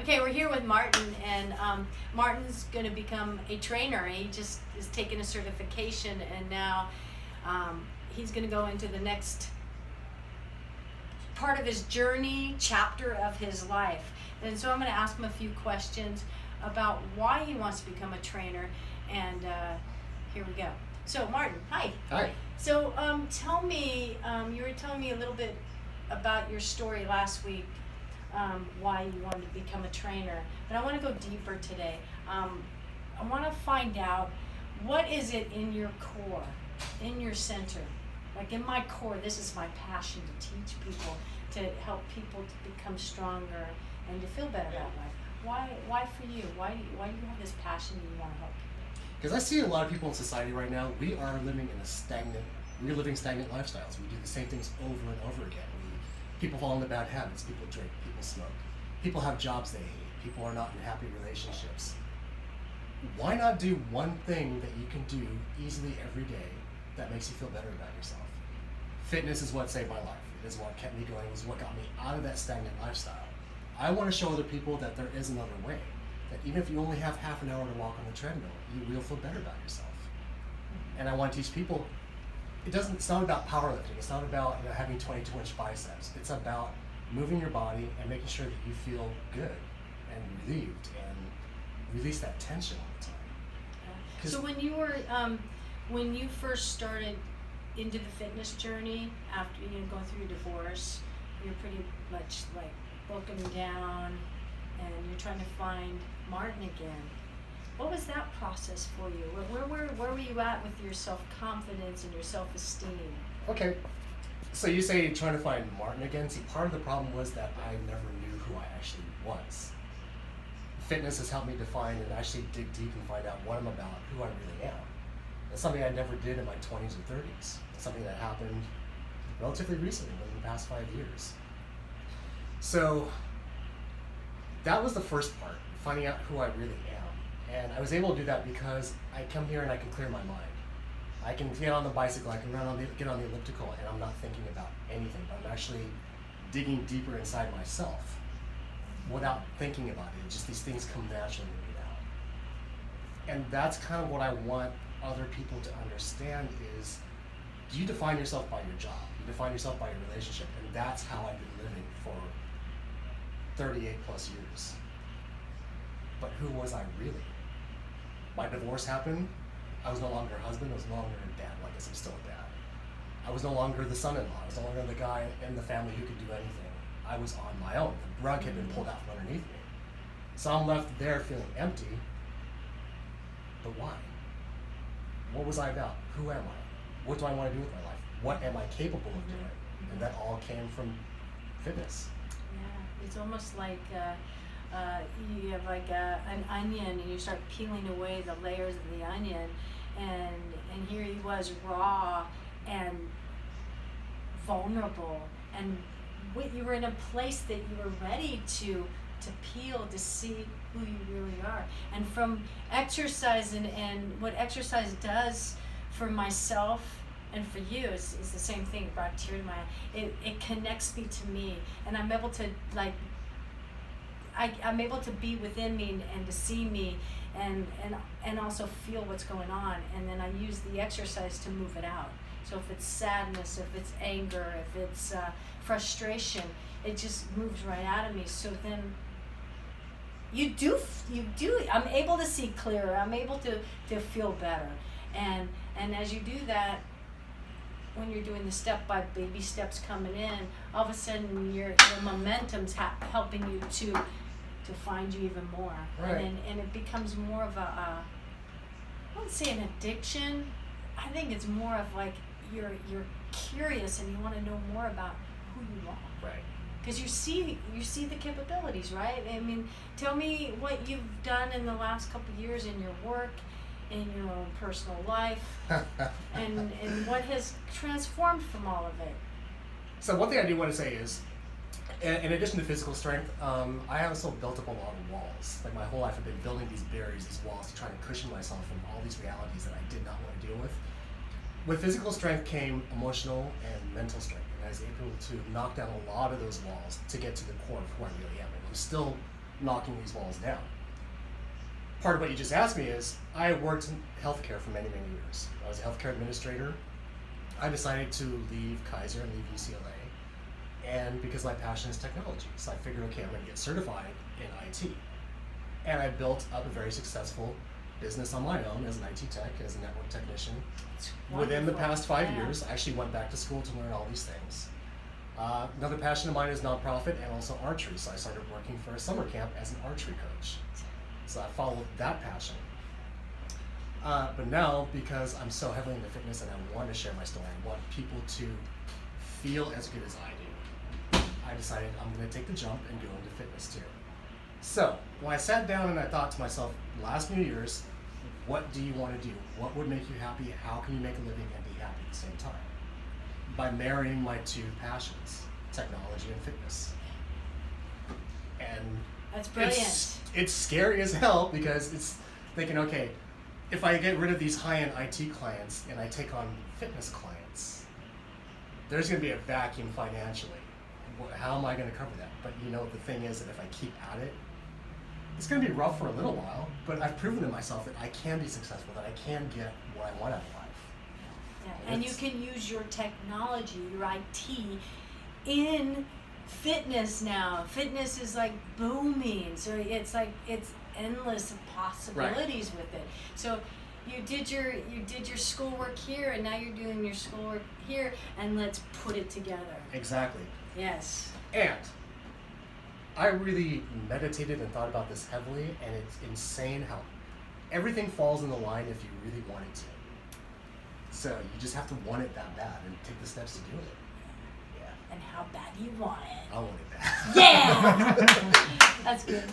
Okay, we're here with Martin, and Martin's going to become a trainer. He just is taking a certification, and now he's going to go into the next part of his journey, chapter of his life. And so I'm going to ask him a few questions about why he wants to become a trainer, and here we go. So Martin, hi. Hi. So tell me, you were telling me a little bit about your story last week, why you wanted to become a trainer, but I want to go deeper today. I want to find out, what is it in your core, in your center? Like in my core, this is my passion, to teach people, to help people to become stronger and to feel better about life. Why for you? Why do you have this passion that you want to help people? Because I see a lot of people in society right now, we are living stagnant lifestyles. We do the same things over and over again. People fall into bad habits. People drink, people smoke. People have jobs they hate. People are not in happy relationships. Why not do one thing that you can do easily every day that makes you feel better about yourself? Fitness is what saved my life. It is what kept me going. It is what got me out of that stagnant lifestyle. I want to show other people that there is another way. That even if you only have half an hour to walk on the treadmill, you will feel better about yourself. And I want to teach people, it's not about powerlifting. It's not about having 22-inch biceps. It's about moving your body and making sure that you feel good and relieved and release that tension all the time. So when you first started into the fitness journey after going through your divorce, you're pretty much like broken down, and you're trying to find Martin again. What was that process for you? Where were you at with your self-confidence and your self-esteem? Okay, so you say trying to find Martin again. See, part of the problem was that I never knew who I actually was. Fitness has helped me define and actually dig deep and find out what I'm about, who I really am. It's something I never did in my 20s or 30s. It's something that happened relatively recently, within the past 5 years. So that was the first part, finding out who I really am. And I was able to do that because I come here and I can clear my mind. I can get on the bicycle, I can get on the elliptical, and I'm not thinking about anything, but I'm actually digging deeper inside myself without thinking about it. Just these things come naturally to me now. And that's kind of what I want other people to understand is, you define yourself by your job, you define yourself by your relationship, and that's how I've been living for 38 plus years. But who was I really? My divorce happened. I was no longer a husband. I was no longer a dad. Well, I guess I'm still a dad. I was no longer the son-in-law. I was no longer the guy in the family who could do anything. I was on my own. The rug had been pulled out from underneath me. So I'm left there feeling empty. But why? What was I about? Who am I? What do I want to do with my life? What am I capable of doing? And that all came from fitness. Yeah, it's almost like you have like an onion, and you start peeling away the layers of the onion, and here he was, raw and vulnerable, and you were in a place that you were ready to peel, to see who you really are. And from exercise and what exercise does for myself and for you is the same thing. It brought a tear to my eye. It connects me to me, and I'm able to I'm able to be within me and to see me and also feel what's going on, and then I use the exercise to move it out. So if it's sadness, if it's anger, if it's frustration, it just moves right out of me. So then you do I'm able to see clearer, I'm able to feel better, and as you do that, when you're doing the step by baby steps coming in, all of a sudden your momentum's helping you to find you even more. Right. And it becomes more of I wouldn't say an addiction. I think it's more of like you're curious and you want to know more about who you are. Right. Because you see the capabilities, right? I mean, tell me what you've done in the last couple of years in your work, in your own personal life, and what has transformed from all of it. So one thing I do want to say is, in addition to physical strength, I also built up a lot of walls. Like my whole life I've been building these barriers, these walls, to try to cushion myself from all these realities that I did not want to deal with. With physical strength came emotional and mental strength, and I was able to knock down a lot of those walls to get to the core of who I really am. And I'm still knocking these walls down. Part of what you just asked me is, I worked in healthcare for many, many years. I was a healthcare administrator. I decided to leave Kaiser and leave UCLA, and because my passion is technology, so I figured, okay, I'm going to get certified in IT. And I built up a very successful business on my own as an IT tech, as a network technician. Within the past 5 years, I actually went back to school to learn all these things. Another passion of mine is nonprofit and also archery, so I started working for a summer camp as an archery coach. So I followed that passion. But now, because I'm so heavily into fitness and I want to share my story, I want people to feel as good as I do, I decided I'm going to take the jump and go into fitness too. So when I sat down and I thought to myself, last New Year's, what do you want to do? What would make you happy? How can you make a living and be happy at the same time? By marrying my two passions, technology and fitness. And that's brilliant. It's scary as hell because it's thinking, okay, if I get rid of these high-end IT clients and I take on fitness clients, there's going to be a vacuum financially. How am I going to cover that? But the thing is that if I keep at it, it's going to be rough for a little while, but I've proven to myself that I can be successful, that I can get what I want out of life. Yeah. And you can use your technology, your IT, in fitness now. Fitness is like booming, so it's endless possibilities with it. So you did your schoolwork here, and now you're doing your schoolwork here, and let's put it together. Exactly. Yes. And I really meditated and thought about this heavily, and it's insane how everything falls in the line if you really want it to. So you just have to want it that bad and take the steps to do it. Yeah. And how bad do you want it? I want it bad. Yeah! That's good.